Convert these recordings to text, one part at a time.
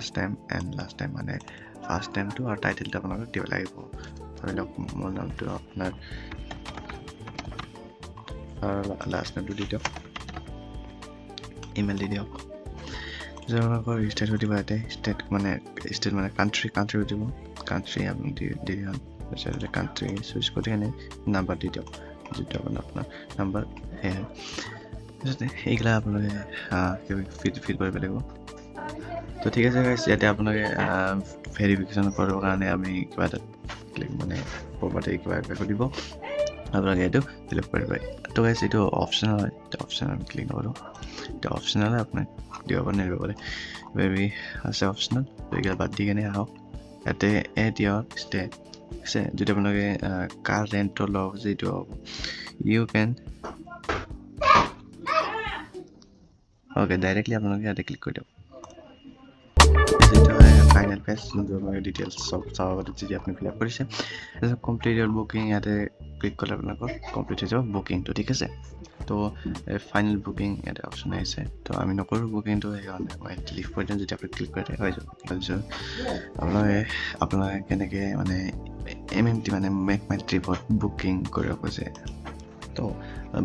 first time and last time মানে first টাইমটো আৰু টাইটেলটো আপোনালোকে দিব লাগিব ধৰি লওক মোৰ নামটো আপোনাৰ লাষ্ট নামটো দি দিয়ক ইমেইল দি দিয়ক আপোনালোকৰ ষ্টেট দিব ইয়াতে ষ্টেট মানে কাণ্ট্ৰি দিব কাণ্ট্ৰি আপুনি দি দিয়ক তাৰপিছত কাণ্ট্ৰি চুজ কৰি কেনে নাম্বাৰ দি দিয়ক যিটো আপোনাৰ নাম্বাৰ সেয়াই তাৰপিছতে এইগিলা আপোনালোকে ফিল কৰিব লাগিব তো ঠিক আছে গাইছ ইয়াতে আপোনালোকে ভেৰিফিকেশ্যন কৰিবৰ কাৰণে আমি কিবা এটা মানে প্ৰপাৰ্টি কিবা দিব আপোনালোকে এইটো ফিল আপ কৰিব তো গাইছ এইটো অপশ্যনেল হয় অপশ্যনেল আমি ক্লিক নকৰোঁ এইটো অপশ্যনেল হয় আপোনাক দিব পাৰে নিদিব পাৰে বেবি আছে অপশ্যনেল এইগিলা বাদ দি কেনে আহক ইয়াতে এড ইয়ৰ ষ্টে আছে যদি আপোনালোকে কাৰ ৰেণ্টৰ লওক যিটো হ'ব ইউ কেন অ'কে ডাইৰেক্টলি আপোনালোকে ইয়াতে ক্লিক কৰি দিয়ক যিটো হয় ফাইনেল পেজ যোনটো আপোনালোকে ডিটেইলছ চব চাব পাৰে যদি আপুনি ফিল আপ কৰিছে তাৰপিছত কমপ্লিট ইয়ৰ বুকিং ইয়াতে ক্লিক কৰিলে আপোনালোকৰ কমপ্লিট হৈ যাব বুকিংটো ঠিক আছে তো ফাইনেল বুকিং ইয়াতে অপশ্যন আহিছে তো আমি নকৰোঁ বুকিংটো সেইকাৰণে মই লিভ কৰি দিওঁ যেতিয়া আপুনি ক্লিক কৰি হৈ যাব তাৰপিছত আপোনালোকে কেনেকৈ মানে MMT মানে মেক মাই ট্ৰিপত বুকিং কৰিব খোজে তো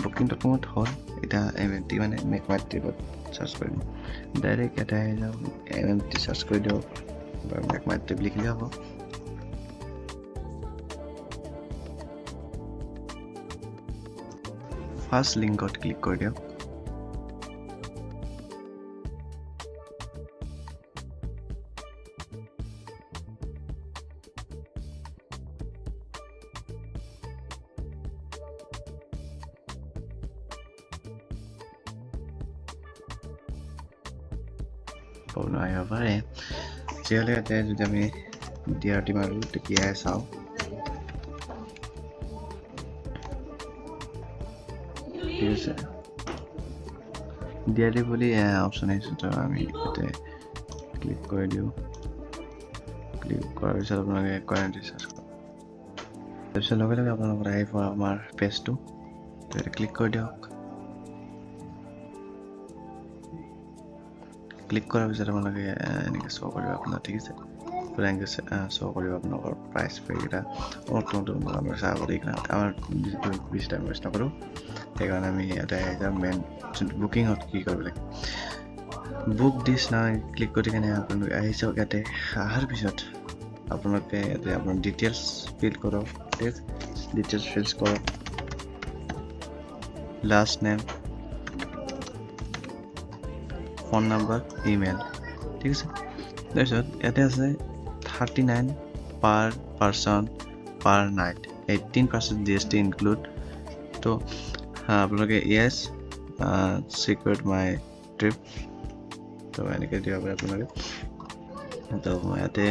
বুকিং.comত হ'ল এতিয়া MMT মানে মেক মাই ট্ৰিপত চাৰ্চ কৰিম ডাইৰেক্ট ইয়াতে আহি যাওক MMT চাৰ্চ কৰি দিয়ক বা মেক মাই ট্ৰিপ লিখিলে হ'ব ফাৰ্ষ্ট লিংকত ক্লিক কৰি দিয়ক প্ৰব্লেম আহিব পাৰে তেতিয়াহ'লে ইয়াতে যদি আমি DRT মাৰোঁ তেতিয়াই চাওঁ ঠিক আছে DRT বুলি অপশ্যন আহিছে তো আমি ইয়াতে ক্লিক কৰি দিওঁ ক্লিক কৰাৰ পিছত আপোনালোকে কোৱাৰেণ্টি চাৰ্চ কৰক তাৰপিছত লগে লগে আপোনালোকৰ আহিব আমাৰ পেজটো তো ইয়াতে ক্লিক কৰি দিয়ক ক্লিক কৰাৰ পিছত আপোনালোকে এনেকৈ শ্ব' কৰিব আপোনাৰ ঠিক আছে পূৰা এনেকৈ শ্ব' কৰিব আপোনালোকৰ প্ৰাইচ পেকেইটা নতুন আমাৰ চাহ কৰি আমাৰ যিটো বেছি টাইম ৱেষ্ট নকৰোঁ সেইকাৰণে আমি ইয়াতে আহি যাম মেইন যোনটো বুকিঙত কি কৰিব লাগে বুক দিছ না ক্লিক কৰি কেনে আপোনালোকে আহি যাওক ইয়াতে অহাৰ পিছত আপোনালোকে ইয়াতে আপোনাৰ ডিটেইলছ ফিল কৰক ডিটেইলছ ফিল কৰক last name phone number email ঠিক আছে তাৰপিছত ইয়াতে আছে 39 পাৰ person per night 18% GST include তো আপোনালোকে য়েছ চিকিউৰ্ড মাই ট্ৰিপ তো এনেকৈ দিব পাৰে আপোনালোকে তো মই ইয়াতে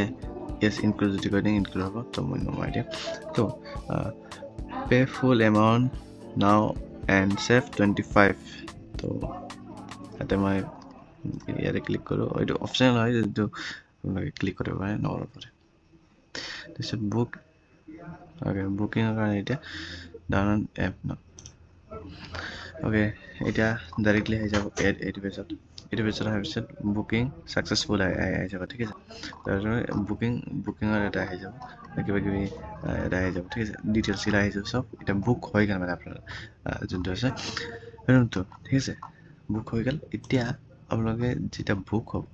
য়েছ ইনক্লুড যদি কৰি দিম ইনক্লুড হ'ব তো মই নমাই দিম তো পে ফুল এমাউণ্ট নাও এণ্ড ছেভ 25 তো ইয়াতে মই ইয়াতে ক্লিক কৰোঁ এইটো অপশ্যনেল হয় যিটো আপোনালোকে ক্লিক কৰিব পাৰে নকৰিব পাৰে তাৰপিছত বুকিঙৰ কাৰণে এতিয়া ডাউনলোড এপ ন অ'কে এতিয়া ডাইৰেক্টলি আহি যাব এইটো পেজত অহাৰ পিছত বুকিং ছাকচেছফুল আহি যাব ঠিক আছে তাৰপিছত বুকিঙৰ এটা আহি যাব কিবা কিবি এটা আহি যাব ঠিক আছে ডিটেইলছবিলাক আহি যাব চব এতিয়া বুক হৈ গ'ল মানে আপোনাৰ যোনটো আছে ৰুমটো ঠিক আছে বুক হৈ গ'ল এতিয়া আপোনালোকে যেতিয়া বুক হ'ব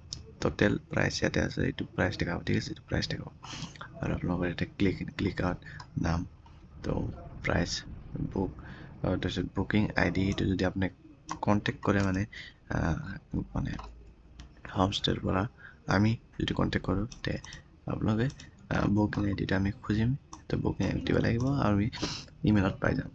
টোটেল প্ৰাইচ ইয়াতে আছে এইটো প্ৰাইচ দেখাব ঠিক আছে এইটো প্ৰাইচ দেখাব আৰু আপোনালোকৰ ইয়াতে ক্লিক আউট নাম তো প্ৰাইচ বুক তাৰপিছত বুকিং ID এইটো যদি আপুনি কণ্টেক্ট কৰে মানে হোমষ্টেৰ পৰা আমি যদি কণ্টেক্ট কৰোঁ তে আপোনালোকে বুকিং IDটো আমি খুজিম তো বুকিং ID দিব লাগিব আৰু আমি ইমেইলত পাই যাম